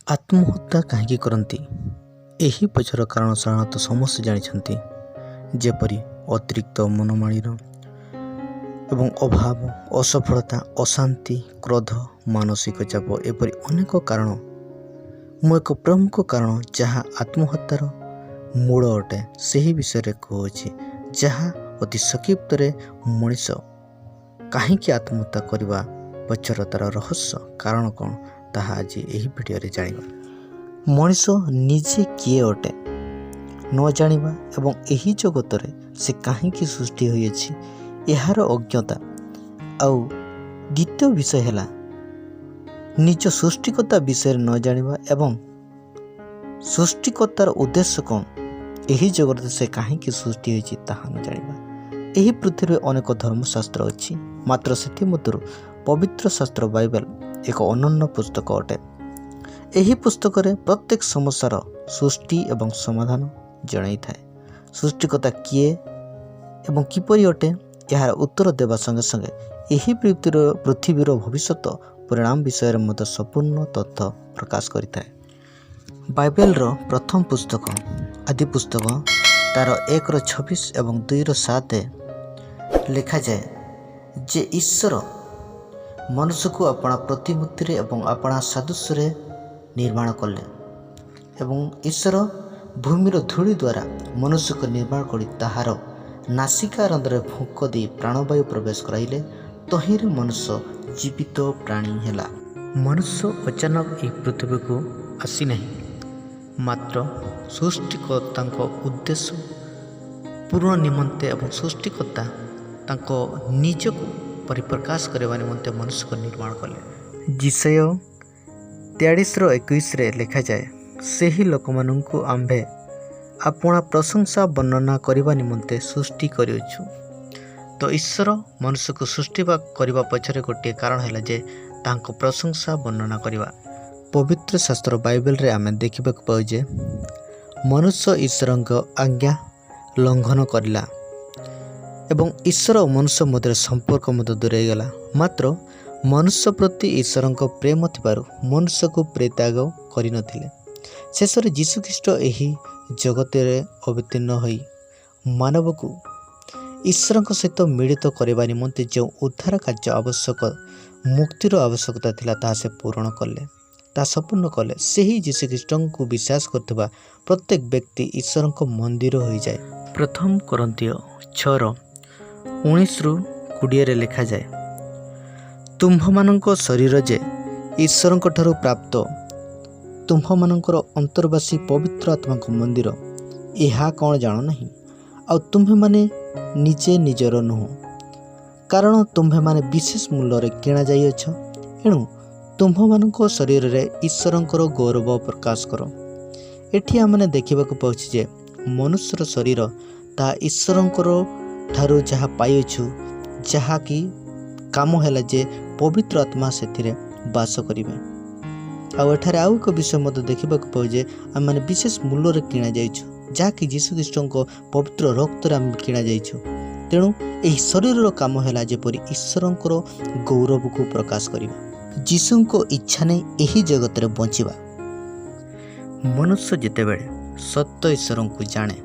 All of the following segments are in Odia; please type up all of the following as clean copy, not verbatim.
ଆତ୍ମହତ୍ୟା କାହିଁକି କରନ୍ତି? ଏହି ପଛର କାରଣ ସାଧାରଣତଃ ସମସ୍ତେ ଜାଣିଛନ୍ତି, ଯେପରି ଅତିରିକ୍ତ ମନମାଳିନ ଏବଂ ଅଭାବ, ଅସଫଳତା, ଅଶାନ୍ତି, କ୍ରୋଧ, ମାନସିକ ଚାପ ଏପରି ଅନେକ କାରଣ। ମୁଁ ଏକ ପ୍ରମୁଖ କାରଣ ଯାହା ଆତ୍ମହତ୍ୟାର ମୂଳ ଅଟେ ସେହି ବିଷୟରେ କହୁଅଛି, ଯାହା ଅତି ସଂକ୍ଷିପ୍ତରେ ମଣିଷ କାହିଁକି ଆତ୍ମହତ୍ୟା କରିବା ପଛର ତା'ର ରହସ୍ୟ କାରଣ କ'ଣ ତାହା ଆଜି ଏହି ଭିଡ଼ିଓରେ ଜାଣିବା। ମଣିଷ ନିଜେ କିଏ ଅଟେ ନ ଜାଣିବା ଏବଂ ଏହି ଜଗତରେ ସେ କାହିଁକି ସୃଷ୍ଟି ହୋଇଅଛି ଏହାର ଅଜ୍ଞତା। ଆଉ ଦ୍ୱିତୀୟ ବିଷୟ ହେଲା ନିଜ ସୃଷ୍ଟିକର୍ତ୍ତା ବିଷୟରେ ନ ଜାଣିବା ଏବଂ ସୃଷ୍ଟିକର୍ତ୍ତାର ଉଦ୍ଦେଶ୍ୟ କ'ଣ, ଏହି ଜଗତରେ ସେ କାହିଁକି ସୃଷ୍ଟି ହୋଇଛି ତାହା ନ ଜାଣିବା। ଏହି ପୃଥିବୀରେ ଅନେକ ଧର୍ମଶାସ୍ତ୍ର ଅଛି, ମାତ୍ର ସେଥିମଧ୍ୟରୁ ପବିତ୍ର ଶାସ୍ତ୍ର ବାଇବେଲ ଏକ ଅନନ୍ୟ ପୁସ୍ତକ ଅଟେ। ଏହି ପୁସ୍ତକରେ ପ୍ରତ୍ୟେକ ସମସ୍ୟାର ସୃଷ୍ଟି ଏବଂ ସମାଧାନ ଜଣାଇଥାଏ। ସୃଷ୍ଟିକର୍ତ୍ତା କିଏ ଏବଂ କିପରି ଅଟେ ଏହାର ଉତ୍ତର ଦେବା ସଙ୍ଗେ ସଙ୍ଗେ ଏହି ପୃଥିବୀର ଭବିଷ୍ୟତ ପରିଣାମ ବିଷୟରେ ମଧ୍ୟ ସମ୍ପୂର୍ଣ୍ଣ ତଥ୍ୟ ପ୍ରକାଶ କରିଥାଏ। ବାଇବେଲର ପ୍ରଥମ ପୁସ୍ତକ ଆଦି ପୁସ୍ତକ ତା'ର 1:26 ଏବଂ 2:7 ଲେଖାଯାଏ ଯେ ଈଶ୍ୱର ମନୁଷ୍ୟକୁ ଆପଣା ପ୍ରତିମୂର୍ତ୍ତିରେ ଏବଂ ଆପଣା ସାଦୃଶ୍ୟରେ ନିର୍ମାଣ କଲେ ଏବଂ ଈଶ୍ୱର ଭୂମିର ଧୂଳି ଦ୍ୱାରା ମନୁଷ୍ୟକୁ ନିର୍ମାଣ କରି ତାହାର ନାସିକା ରନ୍ଧ୍ରରେ ଫୁଙ୍କ ଦେଇ ପ୍ରାଣବାୟୁ ପ୍ରବେଶ କରାଇଲେ। ତହିଁରେ ମନୁଷ୍ୟ ଜୀବିତ ପ୍ରାଣୀ ହେଲା। ମନୁଷ୍ୟ ଅଚାନକ ଏହି ପୃଥିବୀକୁ ଆସିନାହିଁ, ମାତ୍ର ସୃଷ୍ଟିକର୍ତ୍ତାଙ୍କ ଉଦ୍ଦେଶ୍ୟ ପୂରଣ ନିମନ୍ତେ ଏବଂ ସୃଷ୍ଟିକର୍ତ୍ତା ତାଙ୍କ ନିଜକୁ ପରିପ୍ରକାଶ କରିବା ନିମନ୍ତେ ମନୁଷ୍ୟକୁ ନିର୍ମାଣ କଲେ। ଯିଶାୟା 43:21 ଲେଖାଯାଏ, ସେହି ଲୋକମାନଙ୍କୁ ଆମ୍ଭେ ଆପଣା ପ୍ରଶଂସା ବର୍ଣ୍ଣନା କରିବା ନିମନ୍ତେ ସୃଷ୍ଟି କରିଅଛୁ। ତ ଈଶ୍ୱର ମନୁଷ୍ୟକୁ ସୃଷ୍ଟି କରିବା ପଛରେ ଗୋଟିଏ କାରଣ ହେଲା ଯେ ତାଙ୍କ ପ୍ରଶଂସା ବର୍ଣ୍ଣନା କରିବା। ପବିତ୍ର ଶାସ୍ତ୍ର ବାଇବେଲରେ ଆମେ ଦେଖିବାକୁ ପାଉ ଯେ ମନୁଷ୍ୟ ଈଶ୍ୱରଙ୍କ ଆଜ୍ଞା ଲଙ୍ଘନ କରିଲା ଏବଂ ଈଶ୍ୱର ଓ ମନୁଷ୍ୟ ମଧ୍ୟରେ ସମ୍ପର୍କ ମଧ୍ୟ ଦୂରେଇଗଲା। ମାତ୍ର ମନୁଷ୍ୟ ପ୍ରତି ଈଶ୍ୱରଙ୍କ ପ୍ରେମ ଥିବାରୁ ମନୁଷ୍ୟକୁ ପରିତ୍ୟାଗ କରିନଥିଲେ। ଶେଷରେ ଯୀଶୁଖ୍ରୀଷ୍ଟ ଏହି ଜଗତରେ ଅବତୀର୍ଣ୍ଣ ହୋଇ ମାନବକୁ ଈଶ୍ୱରଙ୍କ ସହିତ ମିଳିତ କରିବା ନିମନ୍ତେ ଯେଉଁ ଉଦ୍ଧାର କାର୍ଯ୍ୟ ଆବଶ୍ୟକ, ମୁକ୍ତିର ଆବଶ୍ୟକତା ଥିଲା ତାହା ସେ ପୂରଣ କଲେ, ତାହା ସମ୍ପୂର୍ଣ୍ଣ କଲେ। ସେହି ଯୀଶୁଖ୍ରୀଷ୍ଟଙ୍କୁ ବିଶ୍ୱାସ କରୁଥିବା ପ୍ରତ୍ୟେକ ବ୍ୟକ୍ତି ଈଶ୍ୱରଙ୍କ ମନ୍ଦିର ହୋଇଯାଏ। ପ୍ରଥମ କରନ୍ଥୀୟ 6:19-20 ଲେଖାଯାଏ, ତୁମ୍ଭମାନଙ୍କ ଶରୀର ଯେ ଈଶ୍ୱରଙ୍କ ଠାରୁ ପ୍ରାପ୍ତ, ତୁମ୍ଭମାନଙ୍କର ଅନ୍ତର୍ବାସୀ ପବିତ୍ର ଆତ୍ମାଙ୍କ ମନ୍ଦିର, ଏହା କ'ଣ ଜାଣ ନାହିଁ? ଆଉ ତୁମ୍ଭେମାନେ ନିଜେ ନିଜର ନୁହଁ, କାରଣ ତୁମ୍ଭେମାନେ ବିଶେଷ ମୂଲ୍ୟରେ କିଣାଯାଇଅଛ। ଏଣୁ ତୁମ୍ଭମାନଙ୍କ ଶରୀରରେ ଈଶ୍ୱରଙ୍କର ଗୌରବ ପ୍ରକାଶ କର। ଏଠି ଆମେ ଦେଖିବାକୁ ପାଉଛୁ ଯେ ମନୁଷ୍ୟର ଶରୀର ତାହା ଈଶ୍ୱରଙ୍କର ଠାରୁ ଯାହା ପାଇଅଛୁ, ଯାହାକି କାମ ହେଲା ଯେ ପବିତ୍ର ଆତ୍ମା ସେଥିରେ ବାସ କରିବେ। ଆଉ ଏଠାରେ ଆଉ ଏକ ବିଷୟ ମଧ୍ୟ ଦେଖିବାକୁ ପାଉ ଯେ ଆମେମାନେ ବିଶେଷ ମୂଲ୍ୟରେ କିଣାଯାଇଛୁ, ଯାହାକି ଯୀଶୁଖ୍ରୀଷ୍ଟଙ୍କ ପବିତ୍ର ରକ୍ତରେ ଆମେ କିଣାଯାଇଛୁ। ତେଣୁ ଏହି ଶରୀରର କାମ ହେଲା ଯେପରି ଈଶ୍ୱରଙ୍କର ଗୌରବକୁ ପ୍ରକାଶ କରିବା। ଯୀଶୁଙ୍କ ଇଚ୍ଛା ନେଇ ଏହି ଜଗତରେ ବଞ୍ଚିବା। ମନୁଷ୍ୟ ଯେତେବେଳେ ସତ୍ୟ ଈଶ୍ୱରଙ୍କୁ ଜାଣେ,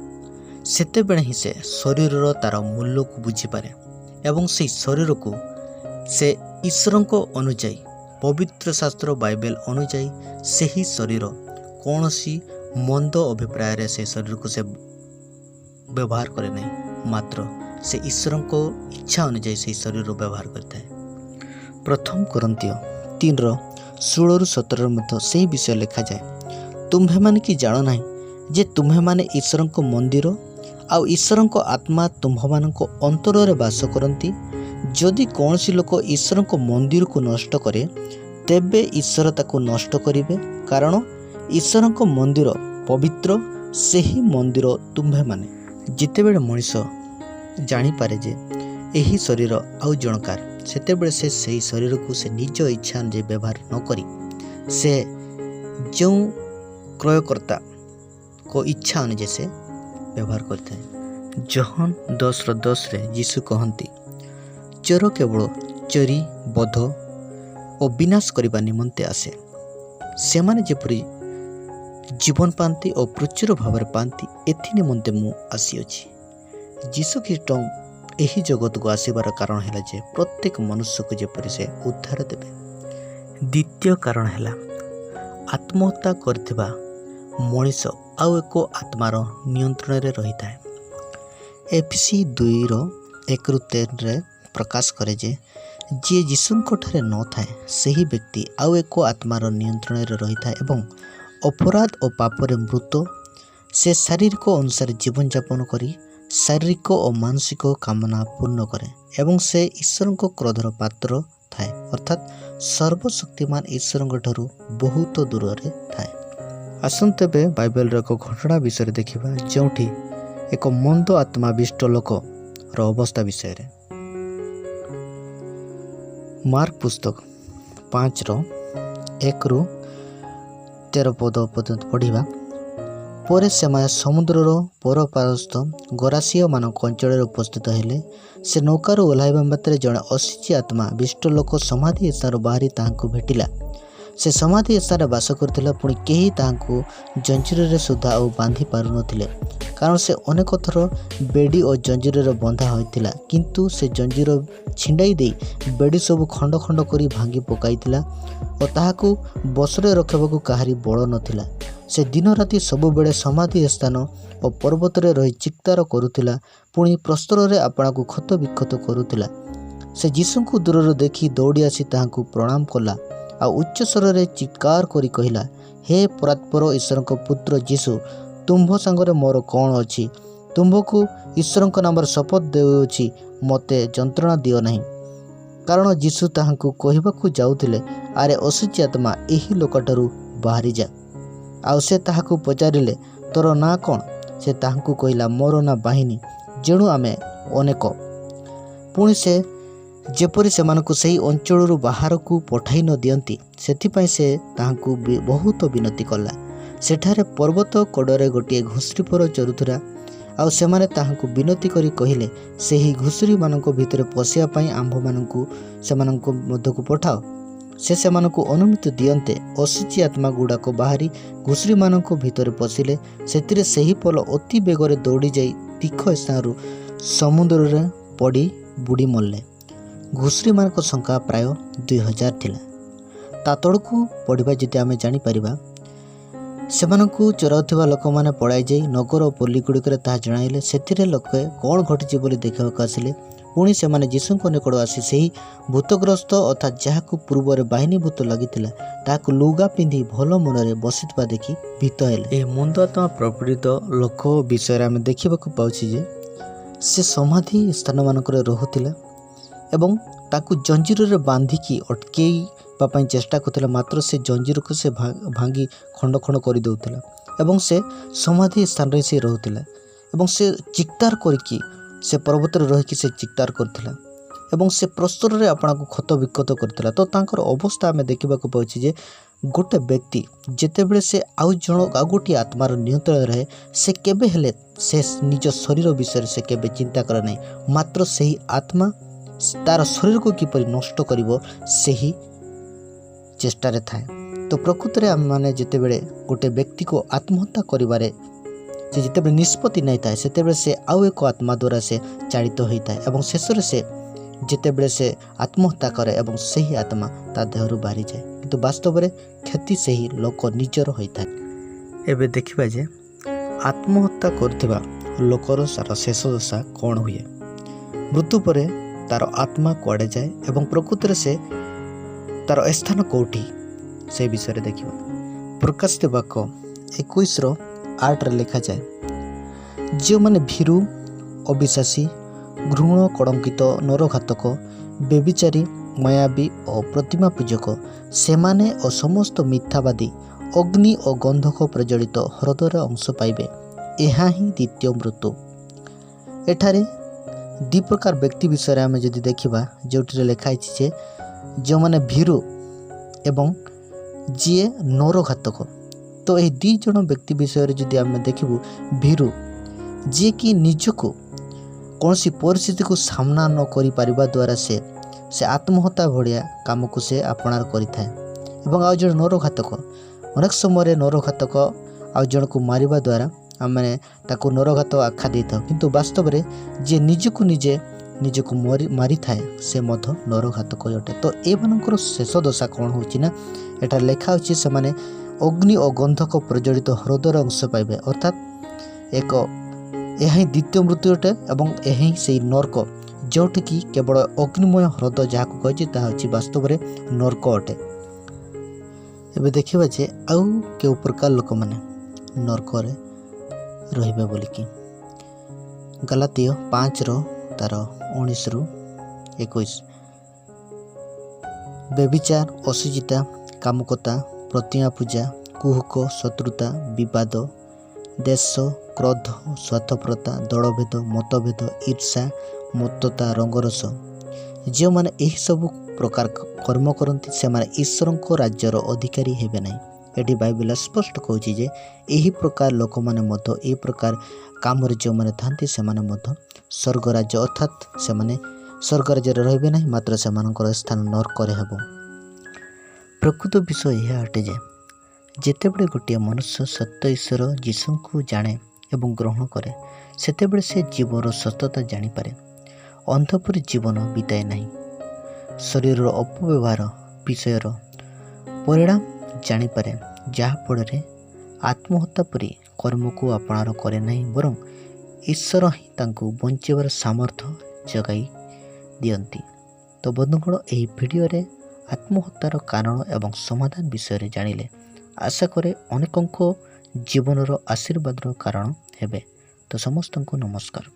ସେତେବେଳେ ହିଁ ସେ ଶରୀରର ତା'ର ମୂଲ୍ୟକୁ ବୁଝିପାରେ ଏବଂ ସେହି ଶରୀରକୁ ସେ ଈଶ୍ୱରଙ୍କ ଅନୁଯାୟୀ, ପବିତ୍ର ଶାସ୍ତ୍ର ବାଇବେଲ ଅନୁଯାୟୀ ସେହି ଶରୀର କୌଣସି ମନ୍ଦ ଅଭିପ୍ରାୟରେ ସେ ଶରୀରକୁ ସେ ବ୍ୟବହାର କରେ ନାହିଁ, ମାତ୍ର ସେ ଈଶ୍ୱରଙ୍କ ଇଚ୍ଛା ଅନୁଯାୟୀ ସେହି ଶରୀର ବ୍ୟବହାର କରିଥାଏ। ପ୍ରଥମ କରନ୍ଥୀୟ 3:16-17 ମଧ୍ୟ ସେହି ବିଷୟ ଲେଖାଯାଏ, ତୁମ୍ଭେମାନେ କି ଜାଣ ନାହିଁ ଯେ ତୁମ୍ଭେମାନେ ଈଶ୍ୱରଙ୍କ ମନ୍ଦିର ଆଉ ଈଶ୍ୱରଙ୍କ ଆତ୍ମା ତୁମ୍ଭମାନଙ୍କ ଅନ୍ତରରେ ବାସ କରନ୍ତି। ଯଦି କୌଣସି ଲୋକ ଈଶ୍ୱରଙ୍କ ମନ୍ଦିରକୁ ନଷ୍ଟ କରେ, ତେବେ ଈଶ୍ୱର ତାକୁ ନଷ୍ଟ କରିବେ, କାରଣ ଈଶ୍ୱରଙ୍କ ମନ୍ଦିର ପବିତ୍ର, ସେହି ମନ୍ଦିର ତୁମ୍ଭେମାନେ। ଯେତେବେଳେ ମଣିଷ ଜାଣିପାରେ ଯେ ଏହି ଶରୀର ଆଉ ଜଣକାର, ସେତେବେଳେ ସେ ସେହି ଶରୀରକୁ ସେ ନିଜ ଇଚ୍ଛା ଅନୁଯାୟୀ ବ୍ୟବହାର ନ କରି ସେ ଯେଉଁ କ୍ରୟକର୍ତ୍ତାଙ୍କ ଇଚ୍ଛା ଅନୁଯାୟୀ ସେ ବ୍ୟବହାର କରିଥାଏ। ଜହନ 10:10 ଯୀଶୁ କହନ୍ତି, ଚୋର କେବଳ ଚୋରି, ବଧ ଓ ବିନାଶ କରିବା ନିମନ୍ତେ ଆସେ। ସେମାନେ ଯେପରି ଜୀବନ ପାଆନ୍ତି ଓ ପ୍ରଚୁର ଭାବରେ ପାଆନ୍ତି ଏଥି ନିମନ୍ତେ ମୁଁ ଆସିଅଛି। ଯୀଶୁଖ୍ରୀଷ୍ଟ ଏହି ଜଗତକୁ ଆସିବାର କାରଣ ହେଲା ଯେ ପ୍ରତ୍ୟେକ ମନୁଷ୍ୟକୁ ଯେପରି ସେ ଉଦ୍ଧାର ଦେବେ। ଦ୍ୱିତୀୟ କାରଣ ହେଲା ଆତ୍ମହତ୍ୟା କରିଥିବା ମଣିଷ ଆଉ ଏକ ଆତ୍ମାର ନିୟନ୍ତ୍ରଣରେ ରହିଥାଏ। ଏଫେସୀ 2:1-13 ପ୍ରକାଶ କରେ ଯେ ଯିଏ ଯୀଶୁଙ୍କ ଠାରେ ନଥାଏ ସେହି ବ୍ୟକ୍ତି ଆଉ ଏକ ଆତ୍ମାର ନିୟନ୍ତ୍ରଣରେ ରହିଥାଏ ଏବଂ ଅପରାଧ ଓ ପାପରେ ମୃତ। ସେ ଶାରୀରିକ ଅନୁସାରେ ଜୀବନଯାପନ କରି ଶାରୀରିକ ଓ ମାନସିକ କାମନା ପୂର୍ଣ୍ଣ କରେ ଏବଂ ସେ ଈଶ୍ୱରଙ୍କ କ୍ରୋଧର ପାତ୍ର ଥାଏ, ଅର୍ଥାତ୍ ସର୍ବଶକ୍ତିମାନ ଈଶ୍ୱରଙ୍କ ଠାରୁ ବହୁତ ଦୂରରେ ଥାଏ। ଆସନ୍ତୁ ଏବେ ବାଇବେଲର ଏକ ଘଟଣା ବିଷୟରେ ଦେଖିବା, ଯେଉଁଠି ଏକ ମନ୍ଦ ଆତ୍ମାବିଷ୍ଟ ଲୋକର ଅବସ୍ଥା ବିଷୟରେ। ମାର୍କ ପୁସ୍ତକ 5:1-13 ପର୍ଯ୍ୟନ୍ତ ପଢ଼ିବା। ପରେ ସେମାନେ ସମୁଦ୍ରର ପରପାରସ୍ଥ ଗରାସିୟମାନଙ୍କ ଅଞ୍ଚଳରେ ଉପସ୍ଥିତ ହେଲେ। ସେ ନୌକାରୁ ଓହ୍ଲାଇବା ମାତ୍ରେ ଜଣେ ଅଶୁଚି ଆତ୍ମା ବିଷ୍ଟ ଲୋକ ସମାଧି ସ୍ଥାନରୁ ବାହାରି ତାହାଙ୍କୁ ଭେଟିଲା। ସେ ସମାଧି ସ୍ଥାନରେ ବାସ କରୁଥିଲା, ପୁଣି କେହି ତାହାଙ୍କୁ ଜଞ୍ଜିରରେ ସୁଦ୍ଧା ଆଉ ବାନ୍ଧି ପାରୁନଥିଲେ, କାରଣ ସେ ଅନେକ ଥର ବେଡ଼ି ଓ ଜଞ୍ଜିରରେ ବନ୍ଧା ହୋଇଥିଲା। କିନ୍ତୁ ସେ ଜଞ୍ଜିର ଛିଣ୍ଡାଇ ଦେଇ ବେଡ଼ି ସବୁ ଖଣ୍ଡ ଖଣ୍ଡ କରି ଭାଙ୍ଗି ପକାଇଥିଲା ଓ ତାହାକୁ ବଶରେ ରଖିବାକୁ କାହାରି ବଳ ନଥିଲା। ସେ ଦିନ ରାତି ସବୁବେଳେ ସମାଧି ସ୍ଥାନ ଓ ପର୍ବତରେ ରହି ଚିତ୍କାର କରୁଥିଲା, ପୁଣି ପ୍ରସ୍ତରରେ ଆପଣାକୁ କ୍ଷତ ବିକ୍ଷତ କରୁଥିଲା। ସେ ଯୀଶୁଙ୍କୁ ଦୂରରୁ ଦେଖି ଦୌଡ଼ି ଆସି ତାହାଙ୍କୁ ପ୍ରଣାମ କଲା ଆଉ ଉଚ୍ଚ ସ୍ୱରରେ ଚିତ୍କାର କରି କହିଲା, ହେ ପରାତ୍ପର ଈଶ୍ୱରଙ୍କ ପୁତ୍ର ଯୀଶୁ, ତୁମ୍ଭ ସାଙ୍ଗରେ ମୋର କ'ଣ ଅଛି? ତୁମ୍ଭକୁ ଈଶ୍ୱରଙ୍କ ନାମରେ ଶପଥ ଦେଉଅଛି, ମୋତେ ଯନ୍ତ୍ରଣା ଦିଅ ନାହିଁ। କାରଣ ଯୀଶୁ ତାହାଙ୍କୁ କହିବାକୁ ଯାଉଥିଲେ, ଆରେ ଅଶୁଚି ଆତ୍ମା ଏହି ଲୋକଠାରୁ ବାହାରିଯା। ଆଉ ସେ ତାହାକୁ ପଚାରିଲେ, ତୋର ନାଁ କ'ଣ? ସେ ତାହାଙ୍କୁ କହିଲା, ମୋର ନାଁ ବାହିନୀ, ଯେଣୁ ଆମେ ଅନେକ। ପୁଣି ସେ ଯେପରି ସେମାନଙ୍କୁ ସେହି ଅଞ୍ଚଳରୁ ବାହାରକୁ ପଠାଇ ନ ଦିଅନ୍ତି ସେଥିପାଇଁ ସେ ତାହାଙ୍କୁ ବହୁତ ବିନତି କଲା। ସେଠାରେ ପର୍ବତ କଡ଼ରେ ଗୋଟିଏ ଘୁଷୁରିପୁର ଚରୁଥିଲା, ଆଉ ସେମାନେ ତାହାଙ୍କୁ ବିନତି କରି କହିଲେ, ସେହି ଘୁଷୁରିମାନଙ୍କ ଭିତରେ ପଶିବା ପାଇଁ ଆମ୍ଭମାନଙ୍କୁ ସେମାନଙ୍କ ମଧ୍ୟକୁ ପଠାଅ। ସେ ସେମାନଙ୍କୁ ଅନୁମତି ଦିଅନ୍ତେ। ଅଶୁଚି ଆତ୍ମା ଗୁଡ଼ାକ ବାହାରି ଘୁଷୁରିମାନଙ୍କ ଭିତରେ ପଶିଲେ। ସେଥିରେ ସେହି ପଲ ଅତି ବେଗରେ ଦୌଡ଼ି ଯାଇ ତୀଖ ସ୍ଥାନରୁ ସମୁଦ୍ରରେ ପଡ଼ି ବୁଡ଼ି ମରିଲେ। ଘୁଷୁରିମାନଙ୍କ ସଂଖ୍ୟା ପ୍ରାୟ 2000 ଥିଲା। ତା ତଳକୁ ପଢ଼ିବା ଯଦି ଆମେ ଜାଣିପାରିବା, ସେମାନଙ୍କୁ ଚରାଉଥିବା ଲୋକମାନେ ପଳାଇ ଯାଇ ନଗର ଓ ପଲ୍ଲୀଗୁଡ଼ିକରେ ତାହା ଜଣାଇଲେ। ସେଥିରେ ଲୋକେ କ'ଣ ଘଟିଛି ବୋଲି ଦେଖିବାକୁ ଆସିଲେ। ପୁଣି ସେମାନେ ଯୀଶୁଙ୍କ ନିକଟକୁ ଆସି ସେହି ଭୂତଗ୍ରସ୍ତ ଅର୍ଥାତ୍ ଯାହାକୁ ପୂର୍ବରେ ବାହିନୀ ଭୂତ ଲାଗିଥିଲା ତାହାକୁ ଲୁଗା ପିନ୍ଧି ଭଲ ମନରେ ବସିଥିବା ଦେଖି ଭୀତ ହେଲେ। ଏହି ମନ୍ଦ ଆତ୍ମା ପ୍ରପୀଡ଼ିତ ଲୋକ ବିଷୟରେ ଆମେ ଦେଖିବାକୁ ପାଉଛୁ ଯେ ସେ ସମାଧି ସ୍ଥାନମାନଙ୍କରେ ରହୁଥିଲା ଏବଂ ତାକୁ ଜଞ୍ଜିରରେ ବାନ୍ଧିକି ଅଟକେଇବା ପାଇଁ ଚେଷ୍ଟା କରୁଥିଲା, ମାତ୍ର ସେ ଜଞ୍ଜିରକୁ ସେ ଭାଙ୍ଗି ଖଣ୍ଡ ଖଣ୍ଡ କରିଦେଉଥିଲା ଏବଂ ସେ ସମାଧି ସ୍ଥାନରେ ସେ ରହୁଥିଲା ଏବଂ ସେ ଚିତ୍କାର କରିକି ସେ ପର୍ବତରେ ରହିକି ସେ ଚିତ୍କାର କରୁଥିଲା ଏବଂ ସେ ପ୍ରସ୍ତରରେ ଆପଣାକୁ କ୍ଷତ ବିକ୍ଷତ କରିଥିଲା। ତ ତାଙ୍କର ଅବସ୍ଥା ଆମେ ଦେଖିବାକୁ ପାଉଛୁ ଯେ ଗୋଟେ ବ୍ୟକ୍ତି ଯେତେବେଳେ ସେ ଆଉ ଗୋଟିଏ ଆତ୍ମାର ନିୟନ୍ତ୍ରଣରେ ରହେ, ସେ କେବେ ହେଲେ ସେ ନିଜ ଶରୀର ବିଷୟରେ ସେ କେବେ ଚିନ୍ତା କରେ ନାହିଁ, ମାତ୍ର ସେହି ଆତ୍ମା ତାର ଶରୀରକୁ କିପରି ନଷ୍ଟ କରିବ ସେହି ଚେଷ୍ଟାରେ ଥାଏ। ତ ପ୍ରକୃତରେ ଆମେମାନେ ଯେତେବେଳେ ଗୋଟେ ବ୍ୟକ୍ତିକୁ ଆତ୍ମହତ୍ୟା କରିବାରେ ସେ ଯେତେବେଳେ ନିଷ୍ପତ୍ତି ନେଇଥାଏ ସେତେବେଳେ ସେ ଆଉ ଏକ ଆତ୍ମା ଦ୍ୱାରା ସେ ଚାଳିତ ହୋଇଥାଏ ଏବଂ ଶେଷରେ ସେ ଯେତେବେଳେ ସେ ଆତ୍ମହତ୍ୟା କରେ ଏବଂ ସେହି ଆତ୍ମା ତା ଦେହରୁ ବାହାରିଯାଏ, କିନ୍ତୁ ବାସ୍ତବରେ କ୍ଷତି ସେହି ଲୋକ ନିଜର ହୋଇଥାଏ। ଏବେ ଦେଖିବା ଯେ ଆତ୍ମହତ୍ୟା କରୁଥିବା ଲୋକର ଶେଷ ଦଶା କ'ଣ ହୁଏ। ମୃତ୍ୟୁ ପରେ ତାର ଆତ୍ମା କୁଆଡ଼େ ଯାଏ ଏବଂ ପ୍ରକୃତରେ ସେ ତାର ସ୍ଥାନ କେଉଁଠି ସେ ବିଷୟରେ ଦେଖିବା। ପ୍ରକାଶିତ ବାକ୍ୟ 21:8 ଲେଖାଯାଏ, ଯେଉଁମାନେ ଭୀରୁ, ଅବିଶ୍ୱାସୀ, ଘୃଣ, କଳଙ୍କିତ, ନରଘାତକ, ବ୍ୟଭିଚାରୀ, ମାୟାବୀ ଓ ପ୍ରତିମା ପୂଜକ, ସେମାନେ ଓ ସମସ୍ତ ମିଥ୍ୟାବାଦୀ ଅଗ୍ନି ଓ ଗନ୍ଧକ ପ୍ରଜ୍ୱଳିତ ହ୍ରଦରେ ଅଂଶ ପାଇବେ। ଏହା ହିଁ ଦ୍ୱିତୀୟ ମୃତ୍ୟୁ। ଏଠାରେ ଦୁଇ ପ୍ରକାର ବ୍ୟକ୍ତି ବିଷୟରେ ଆମେ ଯଦି ଦେଖିବା, ଯେଉଁଥିରେ ଲେଖା ହେଇଛି ଯେ ଯେଉଁମାନେ ଭୀରୁ ଏବଂ ଯିଏ ନରଘାତକ। ତ ଏହି ଦୁଇ ଜଣ ବ୍ୟକ୍ତି ବିଷୟରେ ଯଦି ଆମେ ଦେଖିବୁ, ଭୀରୁ ଯିଏକି ନିଜକୁ କୌଣସି ପରିସ୍ଥିତିକୁ ସାମ୍ନା ନ କରିପାରିବା ଦ୍ୱାରା ସେ ଆତ୍ମହତ୍ୟା ଭଳିଆ କାମକୁ ସେ ଆପଣାର କରିଥାଏ ଏବଂ ଆଉ ଜଣେ ନରଘାତକ। ଅନେକ ସମୟରେ ନରଘାତକ ଆଉ ଜଣକୁ ମାରିବା ଦ୍ୱାରା ଆମେ ତାକୁ ନରଘାତକ ଆଖ୍ୟା ଦେଇଥାଉ, କିନ୍ତୁ ବାସ୍ତବରେ ଯିଏ ନିଜକୁ ମାରିଥାଏ ସେ ମଧ୍ୟ ନରଘାତକ ଅଟେ। ତ ଏମାନଙ୍କର ଶେଷ ଦଶା କ'ଣ ହେଉଛି ନା, ଏଠାରେ ଲେଖା ହେଉଛି ସେମାନେ ଅଗ୍ନି ଓ ଗନ୍ଧକ ପ୍ରଜ୍ୱଳିତ ହ୍ରଦର ଅଂଶ ପାଇବେ। ଅର୍ଥାତ୍ ଏହା ହିଁ ଦ୍ୱିତୀୟ ମୃତ୍ୟୁ ଅଟେ ଏବଂ ଏହା ହିଁ ସେଇ ନର୍କ, ଯେଉଁଠିକି କେବଳ ଅଗ୍ନିମୟ ହ୍ରଦ ଯାହାକୁ କହିଛି ତାହା ହେଉଛି ବାସ୍ତବରେ ନର୍କ ଅଟେ। ଏବେ ଦେଖିବା ଯେ ଆଉ କେଉଁ ପ୍ରକାର ଲୋକମାନେ ନର୍କରେ ରହିବେ ବୋଲିକି। ଗାଲାତୀୟ 5:19-21। ବ୍ୟଭିଚାର, ଅଶୁଚିତା, କାମୁକତା, ପ୍ରତିମା ପୂଜା, କୁହୁକ, ଶତ୍ରୁତା, ବିବାଦ, ଦେଶ, କ୍ରୋଧ, ସ୍ୱାର୍ଥପରତା, ଦଳଭେଦ, ମତଭେଦ, ଈର୍ଷା, ମତ୍ତତା, ରଙ୍ଗରସ। ଯେଉଁମାନେ ଏହିସବୁ ପ୍ରକାର କର୍ମ କରନ୍ତି ସେମାନେ ଈଶ୍ୱରଙ୍କ ରାଜ୍ୟର ଅଧିକାରୀ ହେବେ ନାହିଁ। ଏଠି ବାଇବେଲ ସ୍ପଷ୍ଟ କହୁଛି ଯେ ଏହି ପ୍ରକାର ଲୋକମାନେ ମଧ୍ୟ ଏହି ପ୍ରକାର କାମରେ ଯେଉଁମାନେ ଥାନ୍ତି ସେମାନେ ମଧ୍ୟ ସ୍ୱର୍ଗ ରାଜ୍ୟ ଅର୍ଥାତ୍ ସେମାନେ ସ୍ୱର୍ଗ ରାଜ୍ୟରେ ରହିବେ ନାହିଁ, ମାତ୍ର ସେମାନଙ୍କର ସ୍ଥାନ ନର୍କରେ ହେବ। ପ୍ରକୃତ ବିଷୟ ଏହା ଅଟେ ଯେ ଯେତେବେଳେ ଗୋଟିଏ ମନୁଷ୍ୟ ସତ୍ୟ ଈଶ୍ୱର ଯୀଶୁଙ୍କୁ ଜାଣେ ଏବଂ ଗ୍ରହଣ କରେ, ସେତେବେଳେ ସେ ଜୀବନର ସତ୍ୟତା ଜାଣିପାରେ, ଅନ୍ଧ ପରି ଜୀବନ ବିତାଏ ନାହିଁ। ଶରୀରର ଅପବ୍ୟବହାର ବିଷୟର ପରିଣାମ ଜାଣିପାରେ, ଯାହାଫଳରେ ଆତ୍ମହତ୍ୟା ପରି କର୍ମକୁ ଆପଣାର କରେ ନାହିଁ, ବରଂ ଈଶ୍ୱର ହିଁ ତାଙ୍କୁ ବଞ୍ଚିବାର ସାମର୍ଥ୍ୟ ଯୋଗାଇ ଦିଅନ୍ତି। ତ ବନ୍ଧୁଗଣ, ଏହି ଭିଡ଼ିଓରେ ଆତ୍ମହତ୍ୟାର କାରଣ ଏବଂ ସମାଧାନ ବିଷୟରେ ଜାଣିଲେ ଆଶା କରେ ଅନେକଙ୍କ ଜୀବନର ଆଶୀର୍ବାଦର କାରଣ ହେବେ। ତ ସମସ୍ତଙ୍କୁ ନମସ୍କାର।